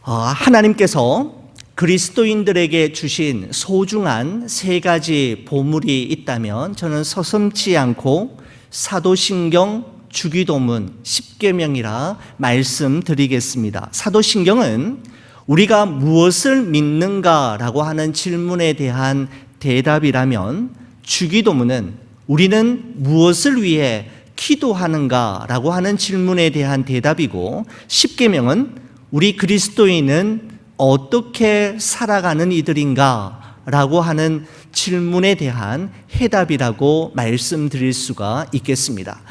하나님께서 그리스도인들에게 주신 소중한 세 가지 보물이 있다면 저는 서슴지 않고 사도신경, 주기도문, 십계명이라 말씀드리겠습니다. 사도신경은 우리가 무엇을 믿는가라고 하는 질문에 대한 대답이라면, 주기도문은 우리는 무엇을 위해 기도하는가라고 하는 질문에 대한 대답이고, 십계명은 우리 그리스도인은 어떻게 살아가는 이들인가 라고 하는 질문에 대한 해답이라고 말씀드릴 수가 있겠습니다.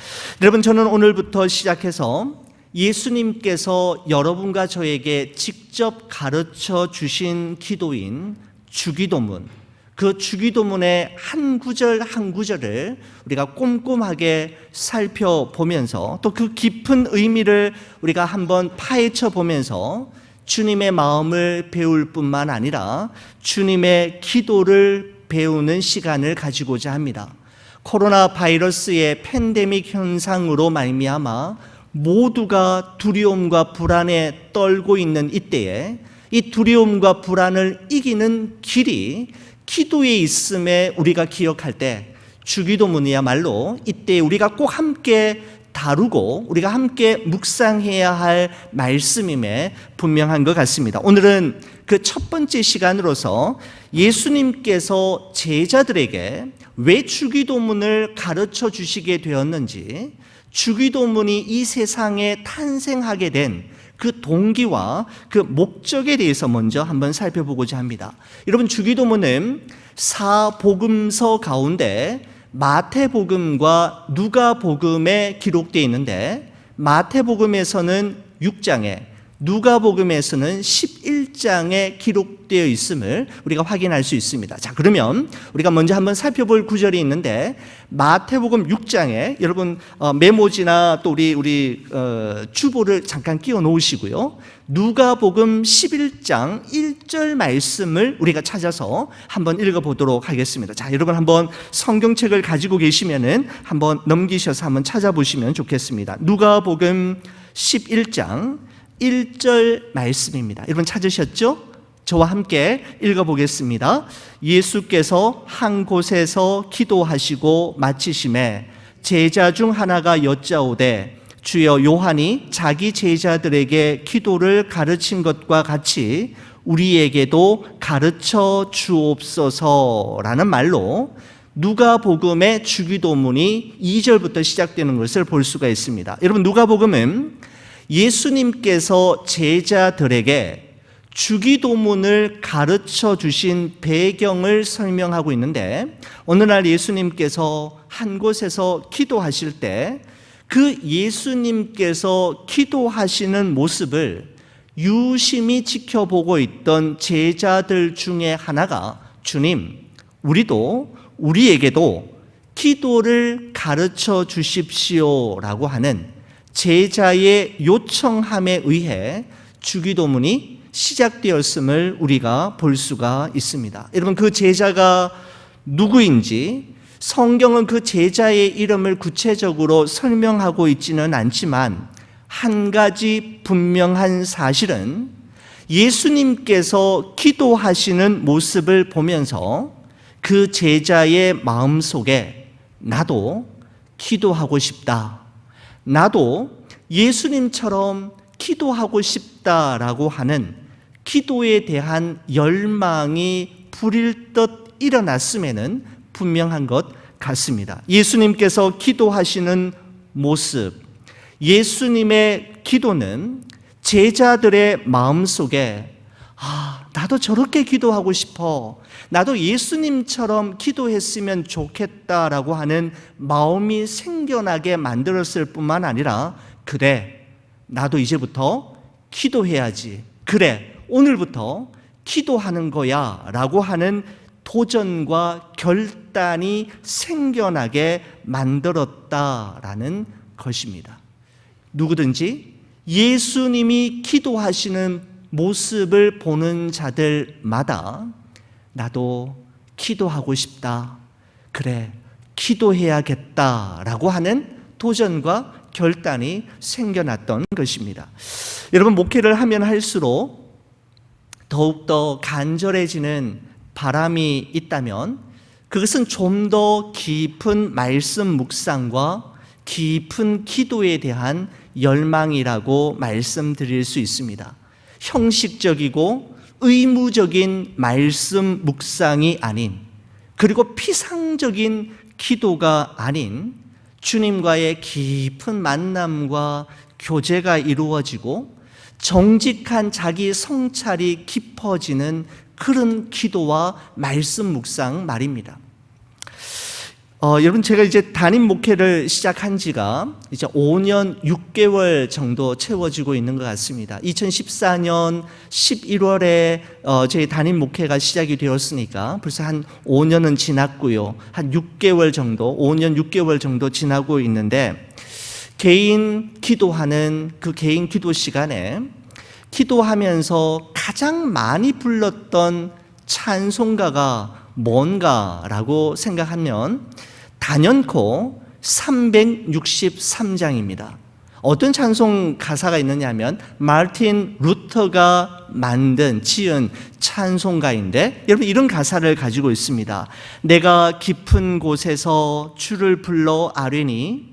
여러분, 저는 오늘부터 시작해서 예수님께서 여러분과 저에게 직접 가르쳐 주신 기도인 주기도문, 그 주기도문의 한 구절 한 구절을 우리가 꼼꼼하게 살펴보면서 또 그 깊은 의미를 우리가 한번 파헤쳐 보면서 주님의 마음을 배울 뿐만 아니라 주님의 기도를 배우는 시간을 가지고자 합니다. 코로나 바이러스의 팬데믹 현상으로 말미암아 모두가 두려움과 불안에 떨고 있는 이때에 이 두려움과 불안을 이기는 길이 기도에 있음에 우리가 기억할 때, 주기도문이야말로 이때 우리가 꼭 함께 다루고 우리가 함께 묵상해야 할 말씀임에 분명한 것 같습니다. 오늘은 그 첫 번째 시간으로서 예수님께서 제자들에게 왜 주기도문을 가르쳐 주시게 되었는지, 주기도문이 이 세상에 탄생하게 된 그 동기와 그 목적에 대해서 먼저 한번 살펴보고자 합니다. 여러분, 주기도문은 사복음서 가운데 마태복음과 누가복음에 기록되어 있는데, 마태복음에서는 6장에, 누가복음에서는 11장에 기록되어 있음을 우리가 확인할 수 있습니다. 자, 그러면 우리가 먼저 한번 살펴볼 구절이 있는데, 마태복음 6장에 여러분 메모지나 또 우리 주보를 잠깐 끼워 놓으시고요, 누가복음 11장 1절 말씀을 우리가 찾아서 한번 읽어보도록 하겠습니다. 자, 여러분 한번 성경책을 가지고 계시면은 한번 넘기셔서 한번 찾아보시면 좋겠습니다. 누가복음 11장 1절 말씀입니다. 여러분 찾으셨죠? 저와 함께 읽어보겠습니다. 예수께서 한 곳에서 기도하시고 마치심에 제자 중 하나가 여짜오되, 주여, 요한이 자기 제자들에게 기도를 가르친 것과 같이 우리에게도 가르쳐 주옵소서라는 말로 누가복음의 주기도문이 2절부터 시작되는 것을 볼 수가 있습니다. 여러분, 누가복음은 예수님께서 제자들에게 주기도문을 가르쳐 주신 배경을 설명하고 있는데, 어느 날 예수님께서 한 곳에서 기도하실 때 그 예수님께서 기도하시는 모습을 유심히 지켜보고 있던 제자들 중에 하나가, 주님, 우리에게도 기도를 가르쳐 주십시오라고 하는 제자의 요청함에 의해 주기도문이 시작되었음을 우리가 볼 수가 있습니다. 여러분, 그 제자가 누구인지 성경은 그 제자의 이름을 구체적으로 설명하고 있지는 않지만, 한 가지 분명한 사실은 예수님께서 기도하시는 모습을 보면서 그 제자의 마음속에 나도 기도하고 싶다, 나도 예수님처럼 기도하고 싶다라고 하는 기도에 대한 열망이 불일 듯 일어났음에는 분명한 것 같습니다. 예수님께서 기도하시는 모습, 예수님의 기도는 제자들의 마음속에 나도 저렇게 기도하고 싶어, 나도 예수님처럼 기도했으면 좋겠다라고 하는 마음이 생겨나게 만들었을 뿐만 아니라, 그래, 나도 이제부터 기도해야지, 그래, 오늘부터 기도하는 거야 라고 하는 도전과 결단이 생겨나게 만들었다라는 것입니다. 누구든지 예수님이 기도하시는 모습을 보는 자들마다 나도 기도하고 싶다, 그래, 기도해야겠다라고 하는 도전과 결단이 생겨났던 것입니다. 여러분, 목회를 하면 할수록 더욱더 간절해지는 바람이 있다면 그것은 좀 더 깊은 말씀 묵상과 깊은 기도에 대한 열망이라고 말씀드릴 수 있습니다. 형식적이고 의무적인 말씀 묵상이 아닌, 그리고 피상적인 기도가 아닌 주님과의 깊은 만남과 교제가 이루어지고 정직한 자기 성찰이 깊어지는 그런 기도와 말씀 묵상 말입니다. 여러분, 제가 이제 담임 목회를 시작한 지가 이제 5년 6개월 정도 채워지고 있는 것 같습니다. 2014년 11월에 제 담임 목회가 시작이 되었으니까 벌써 한 5년은 지났고요. 한 6개월 정도, 5년 6개월 정도 지나고 있는데, 개인 기도하는 그 개인 기도 시간에 기도하면서 가장 많이 불렀던 찬송가가 뭔가라고 생각하면 단연코 363장입니다. 어떤 찬송 가사가 있느냐 하면 마르틴 루터가 지은 찬송가인데, 여러분 이런 가사를 가지고 있습니다. 내가 깊은 곳에서 주를 불러 아뢰니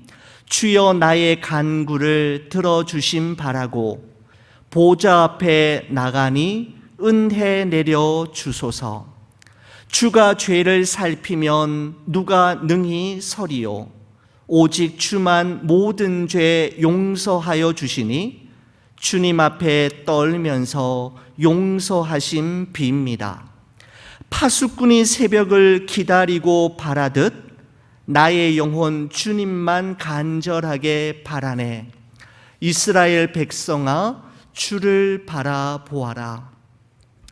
주여 나의 간구를 들어주심 바라고 보좌 앞에 나가니 은혜 내려 주소서. 주가 죄를 살피면 누가 능히 서리요. 오직 주만 모든 죄 용서하여 주시니 주님 앞에 떨면서 용서하심 빕니다. 파수꾼이 새벽을 기다리고 바라듯 나의 영혼 주님만 간절하게 바라네. 이스라엘 백성아 주를 바라보아라.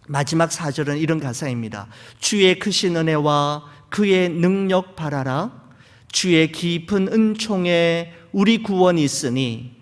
마지막 4절은 이런 가사입니다. 주의 크신 은혜와 그의 능력 바라라. 주의 깊은 은총에 우리 구원이 있으니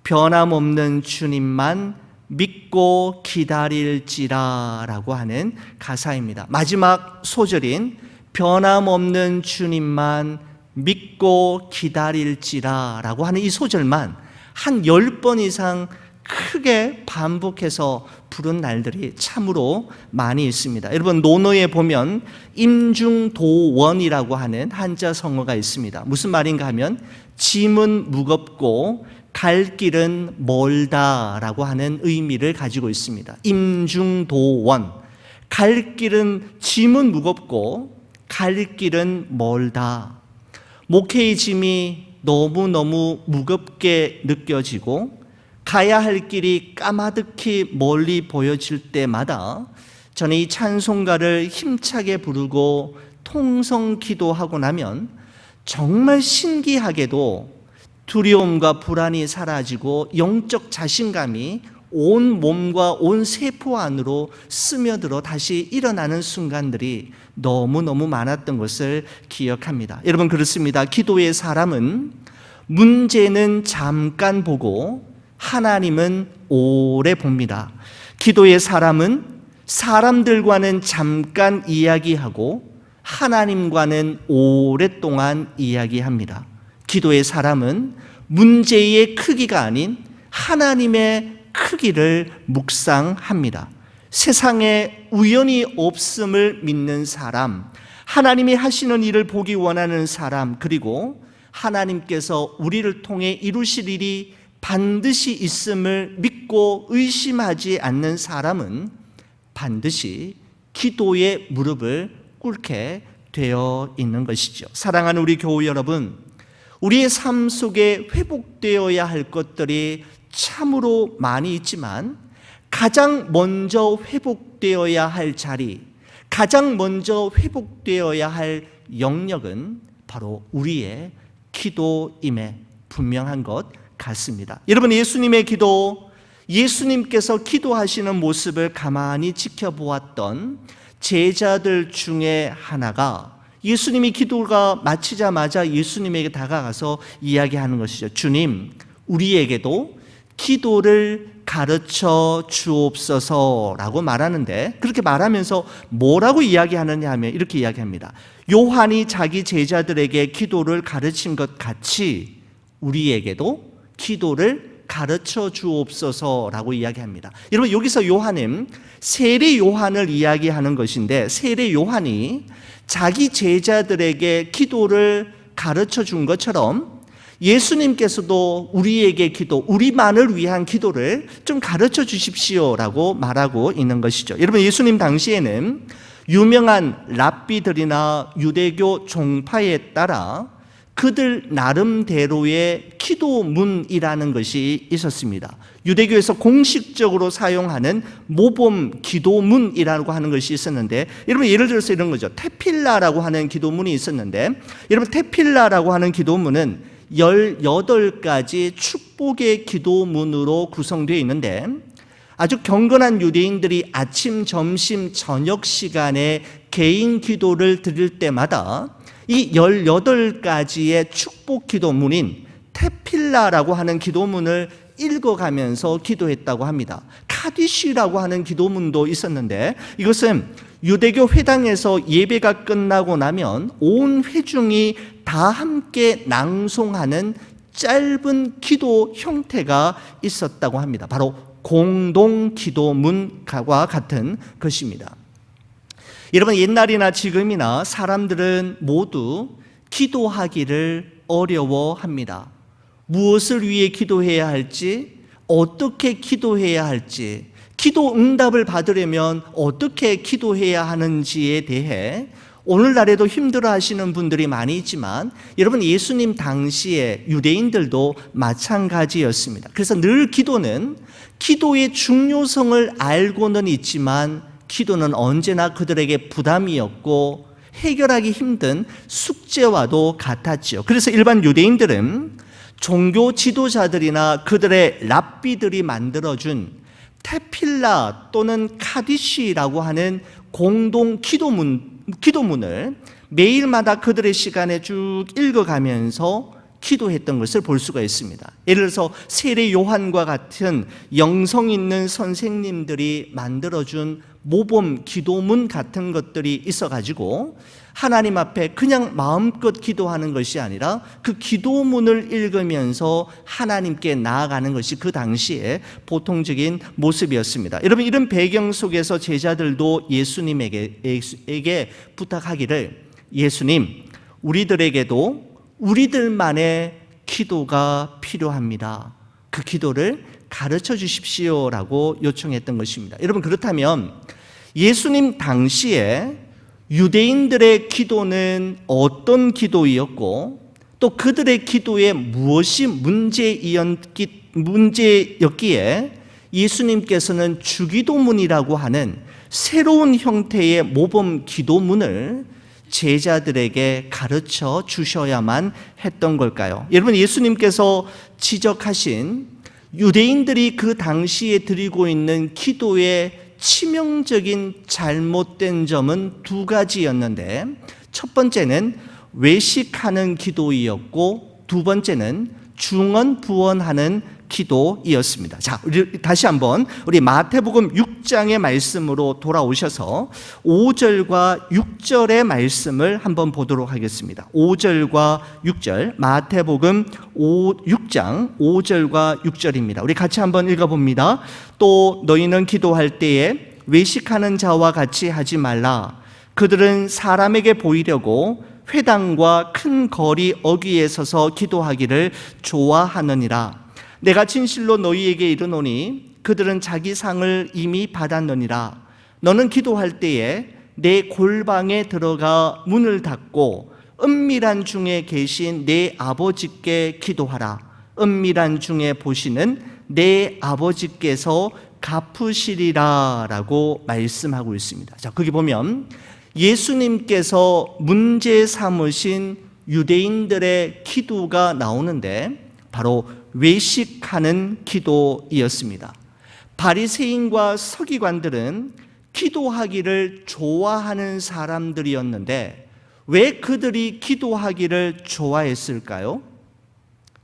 변함없는 주님만 믿고 기다릴지라 라고 하는 가사입니다. 마지막 소절인 변함없는 주님만 믿고 기다릴지라 라고 하는 이 소절만 한 10번 이상 크게 반복해서 부른 날들이 참으로 많이 있습니다. 여러분, 논어에 보면 임중도원이라고 하는 한자 성어가 있습니다. 무슨 말인가 하면 짐은 무겁고 갈 길은 멀다라고 하는 의미를 가지고 있습니다. 임중도원, 갈 길은, 짐은 무겁고 갈 길은 멀다. 목회의 짐이 너무너무 무겁게 느껴지고 가야 할 길이 까마득히 멀리 보여질 때마다 저는 이 찬송가를 힘차게 부르고 통성 기도하고 나면 정말 신기하게도 두려움과 불안이 사라지고 영적 자신감이 온 몸과 온 세포 안으로 스며들어 다시 일어나는 순간들이 너무너무 많았던 것을 기억합니다. 여러분, 그렇습니다. 기도의 사람은 문제는 잠깐 보고 하나님은 오래 봅니다. 기도의 사람은 사람들과는 잠깐 이야기하고 하나님과는 오랫동안 이야기합니다. 기도의 사람은 문제의 크기가 아닌 하나님의 크기를 묵상합니다. 세상에 우연이 없음을 믿는 사람, 하나님이 하시는 일을 보기 원하는 사람, 그리고 하나님께서 우리를 통해 이루실 일이 반드시 있음을 믿고 의심하지 않는 사람은 반드시 기도의 무릎을 꿇게 되어 있는 것이죠. 사랑하는 우리 교우 여러분, 우리의 삶 속에 회복되어야 할 것들이 참으로 많이 있지만 가장 먼저 회복되어야 할 자리, 가장 먼저 회복되어야 할 영역은 바로 우리의 기도임에 분명한 것 같습니다. 여러분, 예수님의 기도, 예수님께서 기도하시는 모습을 가만히 지켜보았던 제자들 중에 하나가 예수님이 기도가 마치자마자 예수님에게 다가가서 이야기하는 것이죠. 주님, 우리에게도 기도를 가르쳐 주옵소서라고 말하는데, 그렇게 말하면서 뭐라고 이야기하느냐 하면 이렇게 이야기합니다. 요한이 자기 제자들에게 기도를 가르친 것 같이 우리에게도 기도를 가르쳐 주옵소서라고 이야기합니다. 여러분, 여기서 요한은 세례 요한을 이야기하는 것인데, 세례 요한이 자기 제자들에게 기도를 가르쳐 준 것처럼 예수님께서도 우리에게 기도, 우리만을 위한 기도를 좀 가르쳐 주십시오라고 말하고 있는 것이죠. 여러분, 예수님 당시에는 유명한 랍비들이나 유대교 종파에 따라 그들 나름대로의 기도문이라는 것이 있었습니다. 유대교에서 공식적으로 사용하는 모범 기도문이라고 하는 것이 있었는데, 여러분, 예를 들어서 이런 거죠. 테필라라고 하는 기도문이 있었는데, 여러분, 테필라라고 하는 기도문은 18가지 축복의 기도문으로 구성되어 있는데, 아주 경건한 유대인들이 아침, 점심, 저녁 시간에 개인 기도를 드릴 때마다 이 18가지의 축복 기도문인 테필라라고 하는 기도문을 읽어가면서 기도했다고 합니다. 카디시라고 하는 기도문도 있었는데, 이것은 유대교 회당에서 예배가 끝나고 나면 온 회중이 다 함께 낭송하는 짧은 기도 형태가 있었다고 합니다. 바로 공동 기도문과 같은 것입니다. 여러분, 옛날이나 지금이나 사람들은 모두 기도하기를 어려워합니다. 무엇을 위해 기도해야 할지, 어떻게 기도해야 할지, 기도 응답을 받으려면 어떻게 기도해야 하는지에 대해 오늘날에도 힘들어 하시는 분들이 많이 있지만, 여러분, 예수님 당시에 유대인들도 마찬가지였습니다. 그래서 늘 기도는 기도의 중요성을 알고는 있지만, 기도는 언제나 그들에게 부담이었고 해결하기 힘든 숙제와도 같았죠. 그래서 일반 유대인들은 종교 지도자들이나 그들의 랍비들이 만들어준 테필라 또는 카디시라고 하는 공동 기도문을 매일마다 그들의 시간에 쭉 읽어가면서 기도했던 것을 볼 수가 있습니다. 예를 들어서 세례 요한과 같은 영성 있는 선생님들이 만들어준 모범 기도문 같은 것들이 있어가지고 하나님 앞에 그냥 마음껏 기도하는 것이 아니라 그 기도문을 읽으면서 하나님께 나아가는 것이 그 당시에 보통적인 모습이었습니다. 여러분, 이런 배경 속에서 제자들도 예수님에게 부탁하기를, 예수님, 우리들에게도 우리들만의 기도가 필요합니다. 그 기도를 가르쳐 주십시오라고 요청했던 것입니다. 여러분, 그렇다면 예수님 당시에 유대인들의 기도는 어떤 기도이었고, 또 그들의 기도에 무엇이 문제였기에 예수님께서는 주기도문이라고 하는 새로운 형태의 모범 기도문을 제자들에게 가르쳐 주셔야만 했던 걸까요? 여러분, 예수님께서 지적하신 유대인들이 그 당시에 드리고 있는 기도의 치명적인 잘못된 점은 두 가지였는데, 첫 번째는 외식하는 기도이었고, 두 번째는 중언부언하는 기도이었습니다. 자, 우리 다시 한번 우리 마태복음 6장의 말씀으로 돌아오셔서 5절과 6절의 말씀을 한번 보도록 하겠습니다. 5절과 6절, 마태복음 6장 5절과 6절입니다. 우리 같이 한번 읽어봅니다. 또 너희는 기도할 때에 외식하는 자와 같이 하지 말라. 그들은 사람에게 보이려고 회당과 큰 거리 어귀에 서서 기도하기를 좋아하느니라. 내가 진실로 너희에게 이르노니 그들은 자기 상을 이미 받았느니라. 너는 기도할 때에 내 골방에 들어가 문을 닫고 은밀한 중에 계신 내 아버지께 기도하라. 은밀한 중에 보시는 내 아버지께서 갚으시리라 라고 말씀하고 있습니다. 자, 거기 보면 예수님께서 문제 삼으신 유대인들의 기도가 나오는데, 바로 외식하는 기도이었습니다. 바리새인과 서기관들은 기도하기를 좋아하는 사람들이었는데, 왜 그들이 기도하기를 좋아했을까요?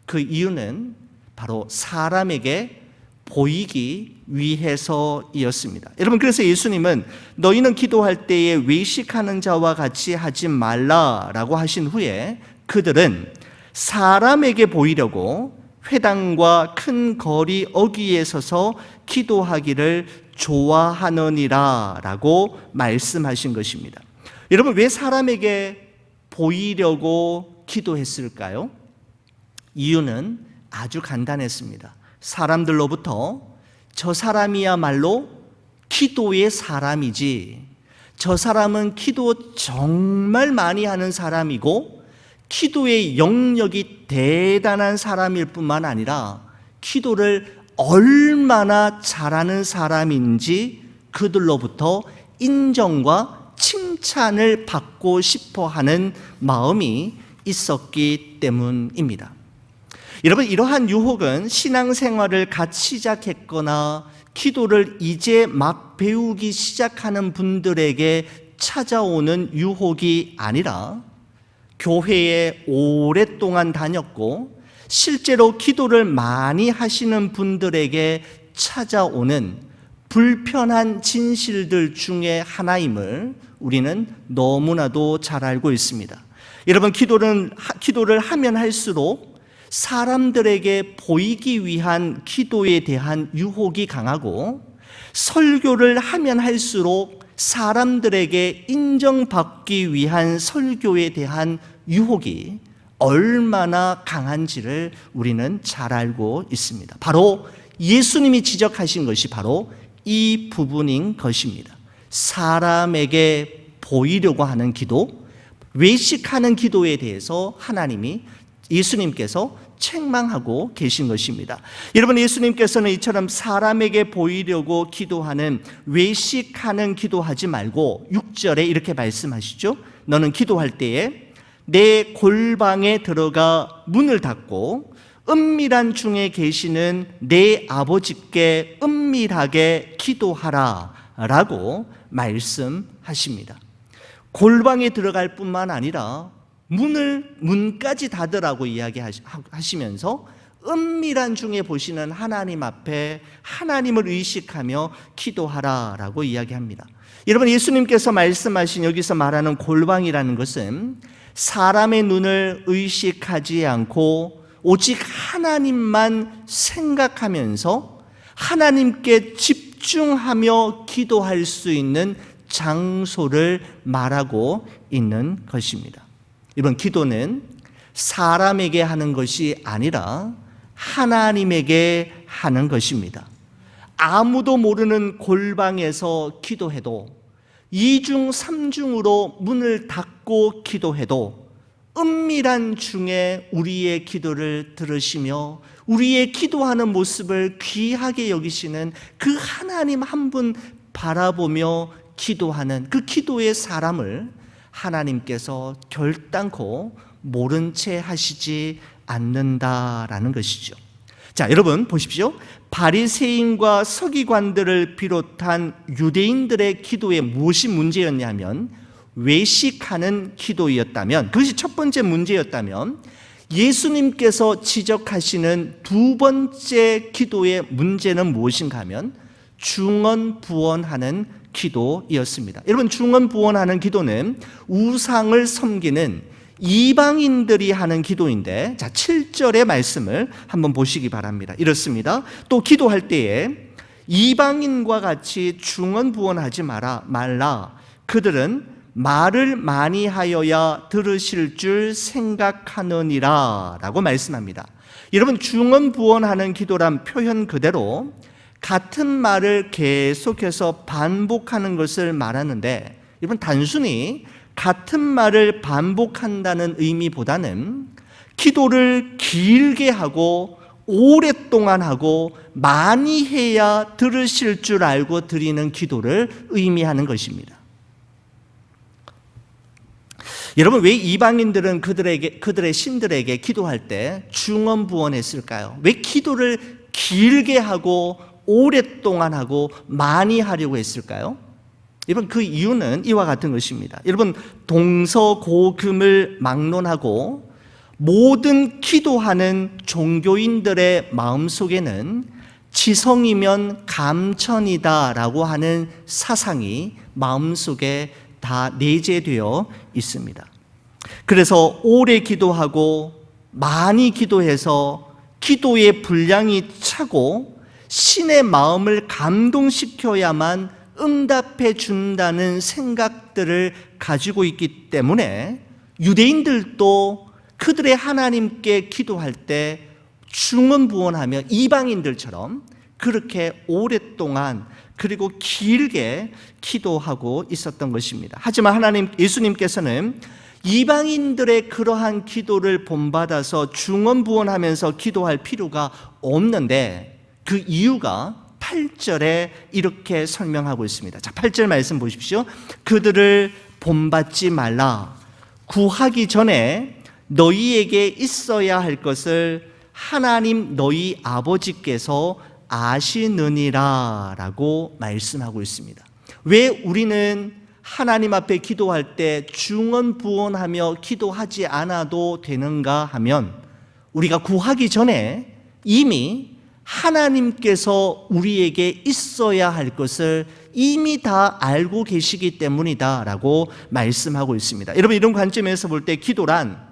그 이유는 바로 사람에게 보이기 위해서이었습니다. 여러분, 그래서 예수님은 너희는 기도할 때에 외식하는 자와 같이 하지 말라라고 하신 후에 그들은 사람에게 보이려고 회당과 큰 거리 어귀에 서서 기도하기를 좋아하느니라 라고 말씀하신 것입니다. 여러분, 왜 사람에게 보이려고 기도했을까요? 이유는 아주 간단했습니다. 사람들로부터 저 사람이야말로 기도의 사람이지, 저 사람은 기도 정말 많이 하는 사람이고 기도의 영역이 대단한 사람일 뿐만 아니라 기도를 얼마나 잘하는 사람인지 그들로부터 인정과 칭찬을 받고 싶어 하는 마음이 있었기 때문입니다. 여러분, 이러한 유혹은 신앙생활을 갓 시작했거나 기도를 이제 막 배우기 시작하는 분들에게 찾아오는 유혹이 아니라 교회에 오랫동안 다녔고 실제로 기도를 많이 하시는 분들에게 찾아오는 불편한 진실들 중에 하나임을 우리는 너무나도 잘 알고 있습니다. 여러분, 기도를 하면 할수록 사람들에게 보이기 위한 기도에 대한 유혹이 강하고, 설교를 하면 할수록 사람들에게 인정받기 위한 설교에 대한 유혹이 얼마나 강한지를 우리는 잘 알고 있습니다. 바로 예수님이 지적하신 것이 바로 이 부분인 것입니다. 사람에게 보이려고 하는 기도, 외식하는 기도에 대해서 예수님께서 책망하고 계신 것입니다. 여러분, 예수님께서는 이처럼 사람에게 보이려고 기도하는 외식하는 기도하지 말고 6절에 이렇게 말씀하시죠. 너는 기도할 때에 내 골방에 들어가 문을 닫고 은밀한 중에 계시는 내 아버지께 은밀하게 기도하라 라고 말씀하십니다. 골방에 들어갈 뿐만 아니라 문까지 닫으라고 이야기하시면서 은밀한 중에 보시는 하나님 앞에 하나님을 의식하며 기도하라라고 이야기합니다. 여러분, 예수님께서 말씀하신 여기서 말하는 골방이라는 것은 사람의 눈을 의식하지 않고 오직 하나님만 생각하면서 하나님께 집중하며 기도할 수 있는 장소를 말하고 있는 것입니다. 이번 기도는 사람에게 하는 것이 아니라 하나님에게 하는 것입니다. 아무도 모르는 골방에서 기도해도, 2중 3중으로 문을 닫고 기도해도 은밀한 중에 우리의 기도를 들으시며 우리의 기도하는 모습을 귀하게 여기시는 그 하나님 한 분 바라보며 기도하는 그 기도의 사람을 하나님께서 결단코 모른 채 하시지 않는다라는 것이죠. 자, 여러분 보십시오. 바리새인과 서기관들을 비롯한 유대인들의 기도에 무엇이 문제였냐면 외식하는 기도였다면, 그것이 첫 번째 문제였다면, 예수님께서 지적하시는 두 번째 기도의 문제는 무엇인가 하면 중언부언하는 기도였습니다. 여러분, 중언부언하는 기도는 우상을 섬기는 이방인들이 하는 기도인데, 자, 7절의 말씀을 한번 보시기 바랍니다. 이렇습니다. 또 기도할 때에 이방인과 같이 중언부언하지 말라. 그들은 말을 많이 하여야 들으실 줄 생각하느니라 라고 말씀합니다. 여러분, 중언부언하는 기도란 표현 그대로 같은 말을 계속해서 반복하는 것을 말하는데, 여러분, 단순히 같은 말을 반복한다는 의미보다는 기도를 길게 하고 오랫동안 하고 많이 해야 들으실 줄 알고 드리는 기도를 의미하는 것입니다. 여러분, 왜 이방인들은 그들의 신들에게 기도할 때 중언부언했을까요? 왜 기도를 길게 하고 오랫동안 하고 많이 하려고 했을까요? 여러분, 그 이유는 이와 같은 것입니다. 여러분, 동서고금을 막론하고 모든 기도하는 종교인들의 마음속에는 지성이면 감천이다라고 하는 사상이 마음속에 다 내재되어 있습니다. 그래서 오래 기도하고 많이 기도해서 기도의 분량이 차고 신의 마음을 감동시켜야만 응답해 준다는 생각들을 가지고 있기 때문에 유대인들도 그들의 하나님께 기도할 때 중언부언하며 이방인들처럼 그렇게 오랫동안 그리고 길게 기도하고 있었던 것입니다. 하지만 예수님께서는 이방인들의 그러한 기도를 본받아서 중언부언하면서 기도할 필요가 없는데 그 이유가 8절에 이렇게 설명하고 있습니다. 자, 8절 말씀 보십시오. 그들을 본받지 말라. 구하기 전에 너희에게 있어야 할 것을 하나님 너희 아버지께서 아시느니라 라고 말씀하고 있습니다. 왜 우리는 하나님 앞에 기도할 때 중언부언하며 기도하지 않아도 되는가 하면 우리가 구하기 전에 이미 하나님께서 우리에게 있어야 할 것을 이미 다 알고 계시기 때문이다 라고 말씀하고 있습니다. 여러분, 이런 관점에서 볼 때 기도란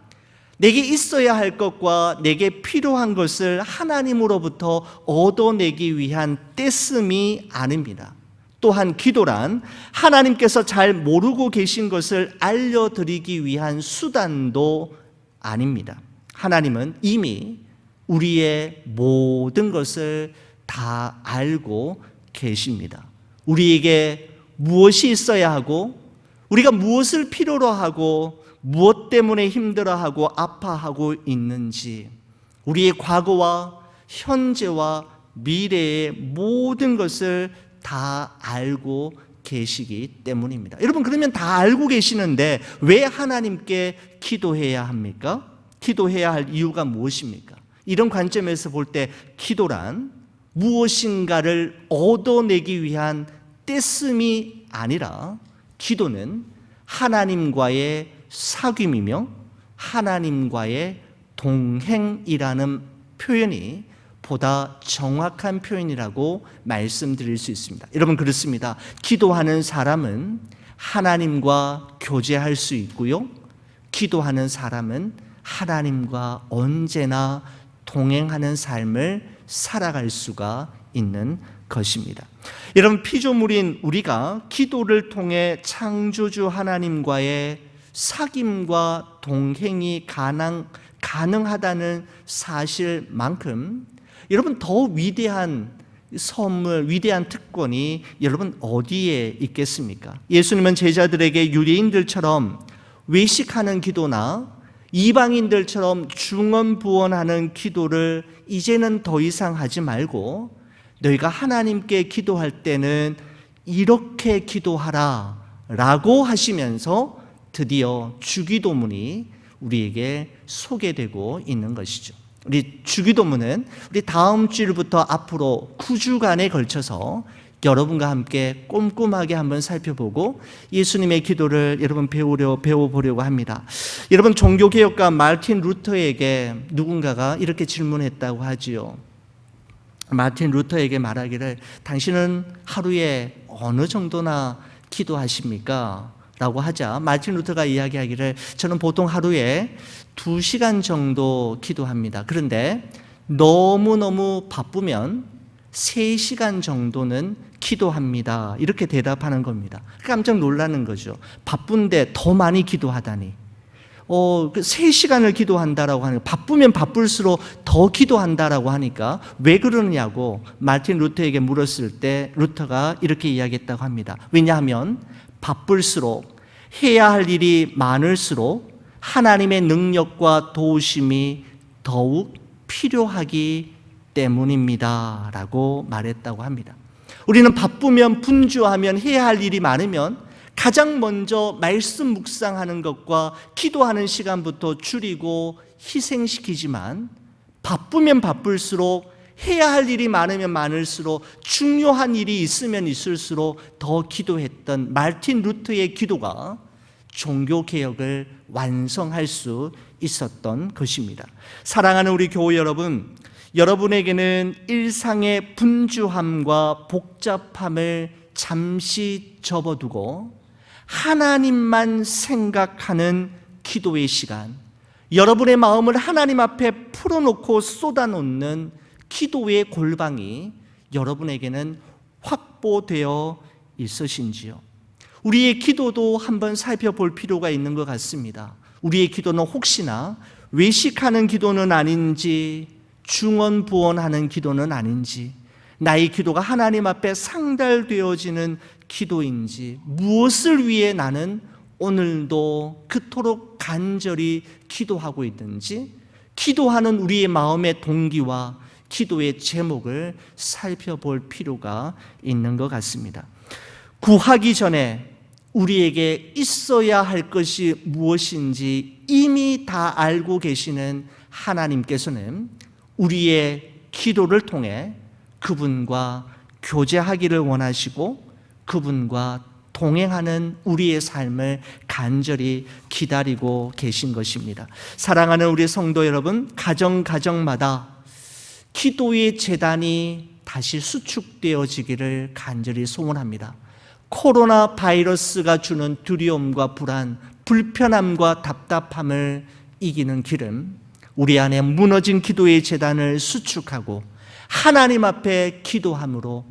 내게 있어야 할 것과 내게 필요한 것을 하나님으로부터 얻어내기 위한 떼씀이 아닙니다. 또한 기도란 하나님께서 잘 모르고 계신 것을 알려드리기 위한 수단도 아닙니다. 하나님은 이미 우리의 모든 것을 다 알고 계십니다. 우리에게 무엇이 있어야 하고 우리가 무엇을 필요로 하고 무엇 때문에 힘들어하고 아파하고 있는지 우리의 과거와 현재와 미래의 모든 것을 다 알고 계시기 때문입니다. 여러분, 그러면 다 알고 계시는데 왜 하나님께 기도해야 합니까? 기도해야 할 이유가 무엇입니까? 이런 관점에서 볼 때 기도란 무엇인가를 얻어내기 위한 떼씀이 아니라 기도는 하나님과의 사귐이며 하나님과의 동행이라는 표현이 보다 정확한 표현이라고 말씀드릴 수 있습니다. 여러분, 그렇습니다. 기도하는 사람은 하나님과 교제할 수 있고요, 기도하는 사람은 하나님과 언제나 동행하는 삶을 살아갈 수가 있는 것입니다. 여러분, 피조물인 우리가 기도를 통해 창조주 하나님과의 사귐과 동행이 가능하다는 사실만큼 여러분, 더 위대한 선물, 위대한 특권이 여러분 어디에 있겠습니까? 예수님은 제자들에게 유대인들처럼 외식하는 기도나 이방인들처럼 중언부언하는 기도를 이제는 더 이상 하지 말고 너희가 하나님께 기도할 때는 이렇게 기도하라 라고 하시면서 드디어 주기도문이 우리에게 소개되고 있는 것이죠. 우리 주기도문은 우리 다음 주일부터 앞으로 9주간에 걸쳐서 여러분과 함께 꼼꼼하게 한번 살펴보고 예수님의 기도를 여러분 배워보려고 합니다. 여러분, 종교개혁가 마르틴 루터에게 누군가가 이렇게 질문했다고 하지요. 마르틴 루터에게 말하기를 당신은 하루에 어느 정도나 기도하십니까? 라고 하자 마르틴 루터가 이야기하기를 저는 보통 하루에 2시간 정도 기도합니다. 그런데 너무너무 바쁘면 3시간 정도는 기도합니다. 이렇게 대답하는 겁니다. 깜짝 놀라는 거죠. 바쁜데 더 많이 기도하다니. 3시간을 기도한다라고 하니까 바쁘면 바쁠수록 더 기도한다라고 하니까 왜 그러느냐고 마르틴 루터에게 물었을 때 루터가 이렇게 이야기했다고 합니다. 왜냐하면 바쁠수록 해야 할 일이 많을수록 하나님의 능력과 도우심이 더욱 필요하기 때문입니다 라고 말했다고 합니다. 우리는 바쁘면 분주하면 해야 할 일이 많으면 가장 먼저 말씀 묵상하는 것과 기도하는 시간부터 줄이고 희생시키지만 바쁘면 바쁠수록 해야 할 일이 많으면 많을수록 중요한 일이 있으면 있을수록 더 기도했던 마르틴 루터의 기도가 종교개혁을 완성할 수 있었던 것입니다. 사랑하는 우리 교회 여러분, 여러분에게는 일상의 분주함과 복잡함을 잠시 접어두고 하나님만 생각하는 기도의 시간, 여러분의 마음을 하나님 앞에 풀어놓고 쏟아놓는 기도의 골방이 여러분에게는 확보되어 있으신지요? 우리의 기도도 한번 살펴볼 필요가 있는 것 같습니다. 우리의 기도는 혹시나 외식하는 기도는 아닌지, 중언부언하는 기도는 아닌지, 나의 기도가 하나님 앞에 상달되어지는 기도인지, 무엇을 위해 나는 오늘도 그토록 간절히 기도하고 있는지, 기도하는 우리의 마음의 동기와 기도의 제목을 살펴볼 필요가 있는 것 같습니다. 구하기 전에 우리에게 있어야 할 것이 무엇인지 이미 다 알고 계시는 하나님께서는 우리의 기도를 통해 그분과 교제하기를 원하시고 그분과 동행하는 우리의 삶을 간절히 기다리고 계신 것입니다. 사랑하는 우리 성도 여러분, 가정마다 기도의 재단이 다시 수축되어지기를 간절히 소원합니다. 코로나 바이러스가 주는 두려움과 불안, 불편함과 답답함을 이기는 길은 우리 안에 무너진 기도의 재단을 수축하고 하나님 앞에 기도함으로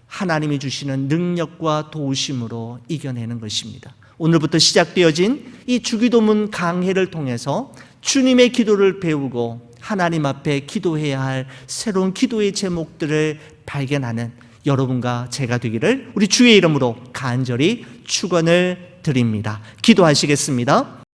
하나님이 주시는 능력과 도우심으로 이겨내는 것입니다. 오늘부터 시작되어진 이 주기도문 강해를 통해서 주님의 기도를 배우고 하나님 앞에 기도해야 할 새로운 기도의 제목들을 발견하는 여러분과 제가 되기를 우리 주의 이름으로 간절히 축원을 드립니다. 기도하시겠습니다.